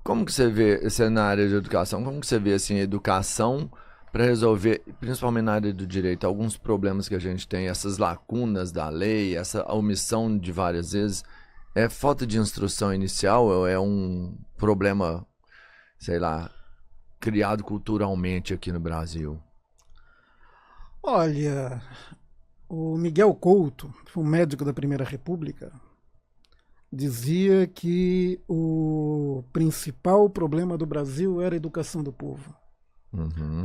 Como que você vê, você na área de educação, como que você vê assim, a educação para resolver, principalmente na área do direito, alguns problemas que a gente tem, essas lacunas da lei, essa omissão de várias vezes, é falta de instrução inicial ou é um problema, sei lá, criado culturalmente aqui no Brasil? Olha, o Miguel Couto, que foi um médico da Primeira República, dizia que o principal problema do Brasil era a educação do povo.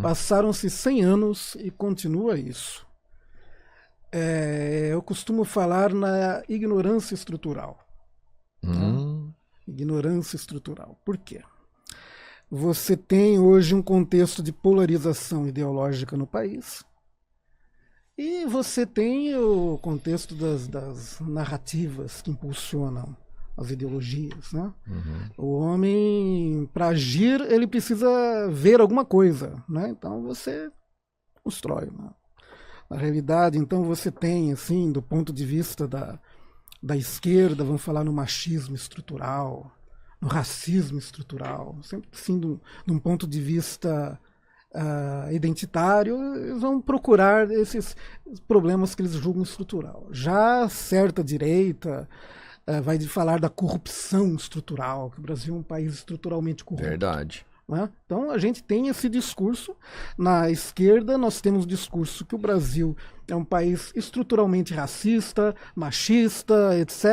Passaram-se 100 anos e continua isso. Eu costumo falar na ignorância estrutural. Tá? Ignorância estrutural. Por quê? Você tem hoje um contexto de polarização ideológica no país e você tem o contexto das narrativas que impulsionam as ideologias, né? O homem, para agir, ele precisa ver alguma coisa, né? Então você constrói, né? Na realidade, então você tem, assim, do ponto de vista da esquerda, vamos falar no machismo estrutural, no racismo estrutural, sempre assim, de um ponto de vista identitário, eles vão procurar esses problemas que eles julgam estrutural. Já certa direita vai falar da corrupção estrutural, que o Brasil é um país estruturalmente corrupto. Verdade. Né? Então a gente tem esse discurso. Na esquerda nós temos o discurso que o Brasil é um país estruturalmente racista, machista, etc.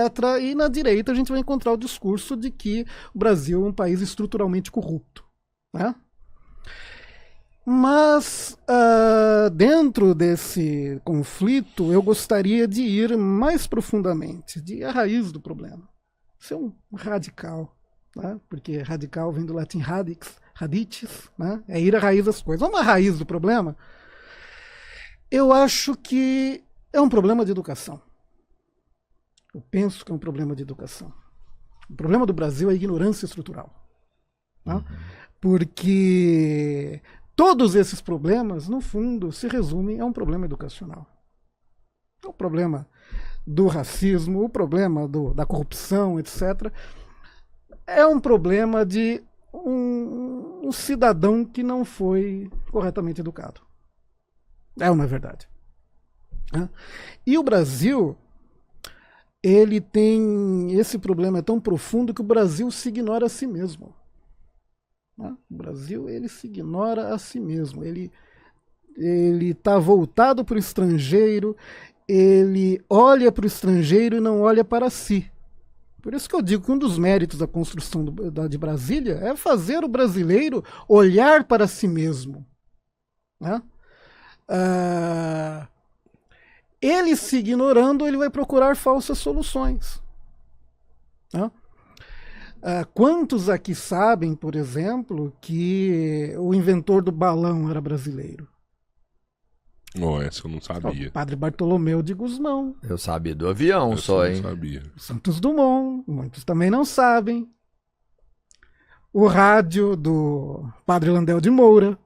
E na direita a gente vai encontrar o discurso de que o Brasil é um país estruturalmente corrupto. Né? Mas dentro desse conflito eu gostaria de ir mais profundamente, de ir à raiz do problema. Ser um radical. Né? Porque radical vem do latim radites, né? É ir à raiz das coisas. Vamos à raiz do problema? Eu acho que é um problema de educação. Eu penso que é um problema de educação. O problema do Brasil é a ignorância estrutural. Né? Porque todos esses problemas, no fundo, se resumem a um problema educacional. O problema do racismo, o problema da corrupção, etc., é um problema de um cidadão que não foi corretamente educado. É uma verdade. E o Brasil, ele tem esse problema tão profundo que o Brasil se ignora a si mesmo. O Brasil, ele se ignora a si mesmo. Ele está voltado para o estrangeiro, ele olha para o estrangeiro e não olha para si. Por isso que eu digo que um dos méritos da construção de Brasília é fazer o brasileiro olhar para si mesmo. Né? Ele se ignorando, ele vai procurar falsas soluções. Né? Quantos aqui sabem, por exemplo, que o inventor do balão era brasileiro? Essa eu não sabia. O Padre Bartolomeu de Gusmão. Eu sabia do avião só, hein? Eu sabia. Santos Dumont, muitos também não sabem. O rádio do Padre Landel de Moura.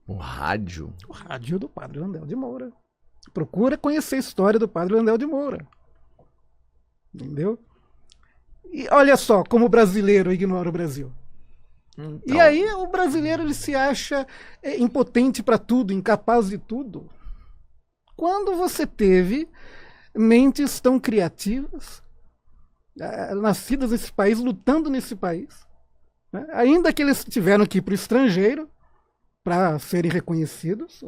O rádio? O rádio do Padre Landel de Moura. Procura conhecer a história do Padre Landel de Moura. Entendeu? E olha só como o brasileiro ignora o Brasil. Então... E aí o brasileiro ele se acha impotente para tudo, incapaz de tudo. Quando você teve mentes tão criativas, nascidas nesse país, lutando nesse país, né? Ainda que eles tiveram que ir para o estrangeiro para serem reconhecidos,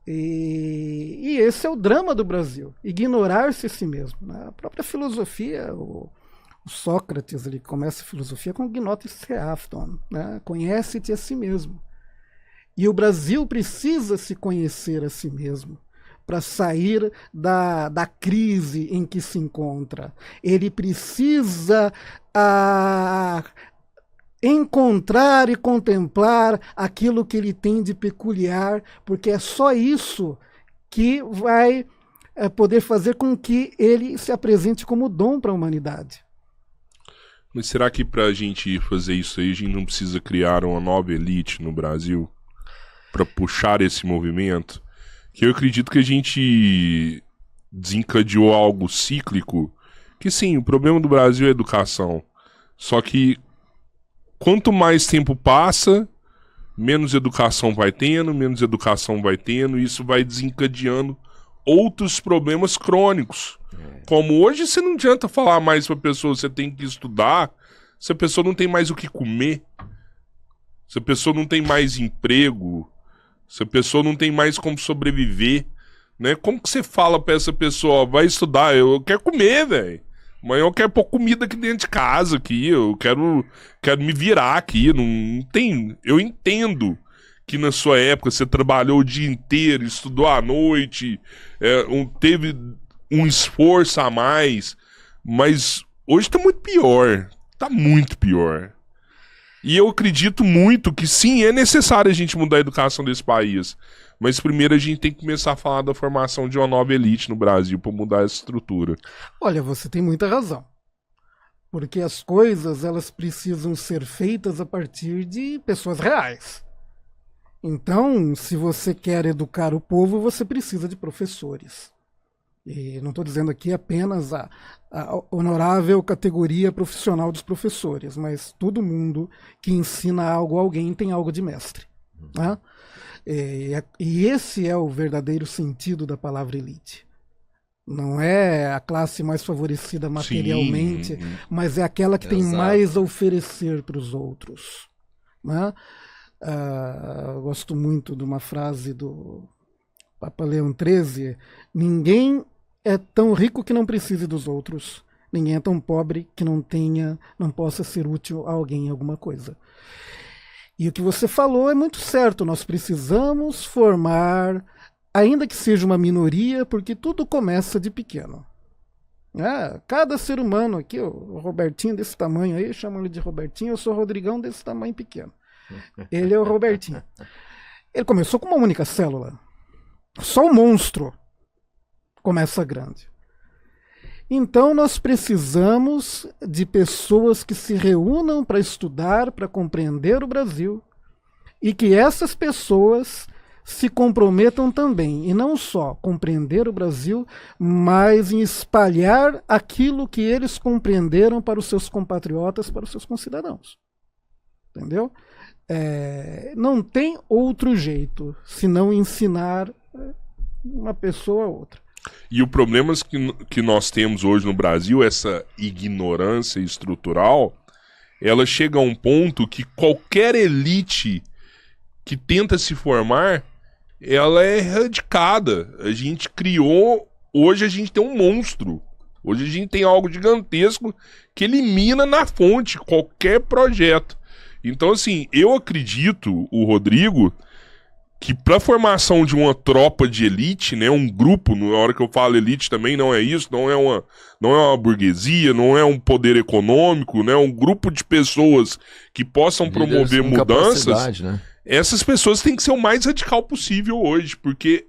e esse é o drama do Brasil, ignorar-se a si mesmo. Né? A própria filosofia, o Sócrates, ele começa a filosofia com Gnotis Seafton, né? Conhece-te a si mesmo. E o Brasil precisa se conhecer a si mesmo para sair da crise em que se encontra. Ele precisa encontrar e contemplar aquilo que ele tem de peculiar, porque é só isso que vai poder fazer com que ele se apresente como dom para a humanidade. Mas será que pra gente fazer isso aí, a gente não precisa criar uma nova elite no Brasil para puxar esse movimento? Que eu acredito que a gente desencadeou algo cíclico, que sim, o problema do Brasil é a educação. Só que quanto mais tempo passa, menos educação vai tendo, e isso vai desencadeando outros problemas crônicos. Como hoje você não adianta falar mais pra pessoa, você tem que estudar, se a pessoa não tem mais o que comer, se a pessoa não tem mais emprego, se a pessoa não tem mais como sobreviver, né? Como que você fala pra essa pessoa, ó, vai estudar, eu quero comer, velho. Amanhã eu quero pôr comida aqui dentro de casa, aqui, eu quero me virar aqui, não tem... Eu entendo que na sua época você trabalhou o dia inteiro, estudou à noite, teve um esforço a mais, mas hoje tá muito pior, tá muito pior. E eu acredito muito que sim, é necessário a gente mudar a educação desse país, mas primeiro a gente tem que começar a falar da formação de uma nova elite no Brasil para mudar essa estrutura. Olha, você tem muita razão. Porque as coisas, elas precisam ser feitas a partir de pessoas reais. Então, se você quer educar o povo, você precisa de professores. E não estou dizendo aqui apenas a honorável categoria profissional dos professores, mas todo mundo que ensina algo a alguém tem algo de mestre. Né? E esse é o verdadeiro sentido da palavra elite. Não é a classe mais favorecida materialmente, mas é aquela que tem mais a oferecer para os outros. Né? Eu gosto muito de uma frase do Papa Leão XIII: ninguém é tão rico que não precise dos outros, ninguém é tão pobre que não possa ser útil a alguém em alguma coisa. E o que você falou é muito certo, nós precisamos formar, ainda que seja uma minoria, porque tudo começa de pequeno. Cada ser humano aqui, o Robertinho desse tamanho aí, chamam ele de Robertinho, eu sou o Rodrigão desse tamanho pequeno. Ele é o Robertinho. Ele começou com uma única célula. Só o monstro começa grande. Então nós precisamos de pessoas que se reúnam para estudar, para compreender o Brasil, e que essas pessoas se comprometam também, e não só compreender o Brasil, mas em espalhar aquilo que eles compreenderam para os seus compatriotas, para os seus concidadãos. Entendeu? Não tem outro jeito senão ensinar uma pessoa a outra. E o problema que nós temos hoje no Brasil, essa ignorância estrutural, ela chega a um ponto que qualquer elite que tenta se formar, ela é erradicada. A gente criou... Hoje a gente tem um monstro. Hoje a gente tem algo gigantesco que elimina na fonte qualquer projeto. Então, assim, eu acredito, o Rodrigo, que para a formação de uma tropa de elite, né, um grupo, na hora que eu falo elite também não é isso, não é uma burguesia, não é um poder econômico, né, um grupo de pessoas que possam promover mudanças, né? Essas pessoas têm que ser o mais radical possível hoje, porque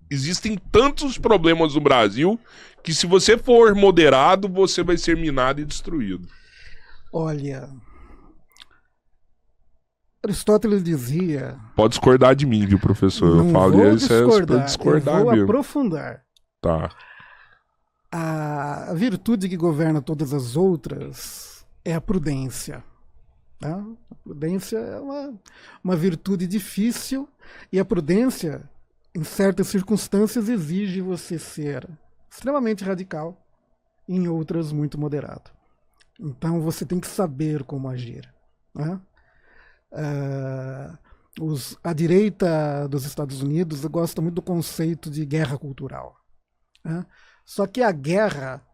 existem tantos problemas no Brasil que se você for moderado, você vai ser minado e destruído. Olha... Aristóteles dizia... Pode discordar de mim, viu, professor? Eu falo isso para discordar eu vou mesmo. Aprofundar. Tá. A virtude que governa todas as outras é a prudência. Tá? A prudência é uma virtude difícil, e a prudência, em certas circunstâncias, exige você ser extremamente radical, em outras muito moderado. Então você tem que saber como agir. Né? A direita dos Estados Unidos gosta muito do conceito de guerra cultural. Né? Só que a guerra,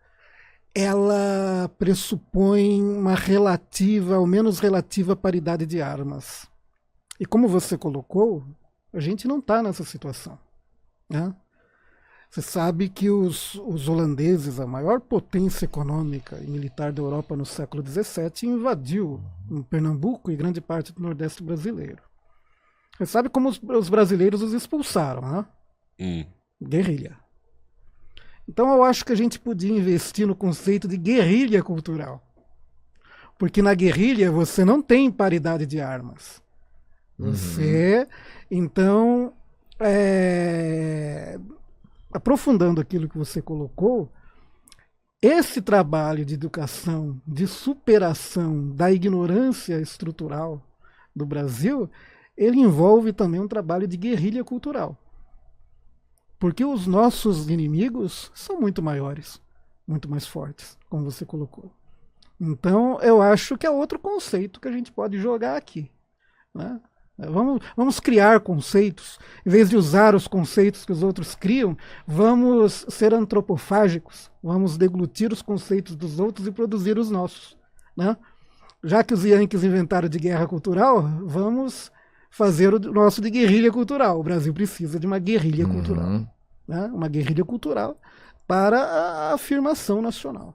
ela pressupõe uma relativa, ao menos relativa, paridade de armas. E como você colocou, a gente não está nessa situação. Né? Você sabe que os holandeses, a maior potência econômica e militar da Europa no século XVII, invadiu Pernambuco e grande parte do Nordeste brasileiro. Você sabe como os brasileiros os expulsaram, né? Guerrilha. Então eu acho que a gente podia investir no conceito de guerrilha cultural. Porque na guerrilha você não tem paridade de armas. Você, então... aprofundando aquilo que você colocou, esse trabalho de educação, de superação da ignorância estrutural do Brasil, ele envolve também um trabalho de guerrilha cultural. Porque os nossos inimigos são muito maiores, muito mais fortes, como você colocou. Então, eu acho que é outro conceito que a gente pode jogar aqui, né? Vamos criar conceitos. Em vez de usar os conceitos que os outros criam, vamos ser antropofágicos. Vamos deglutir os conceitos dos outros e produzir os nossos, né? Já que os Yankees inventaram de guerra cultural, vamos fazer o nosso de guerrilha cultural. O Brasil precisa de uma guerrilha cultural, né? Uma guerrilha cultural para a afirmação nacional.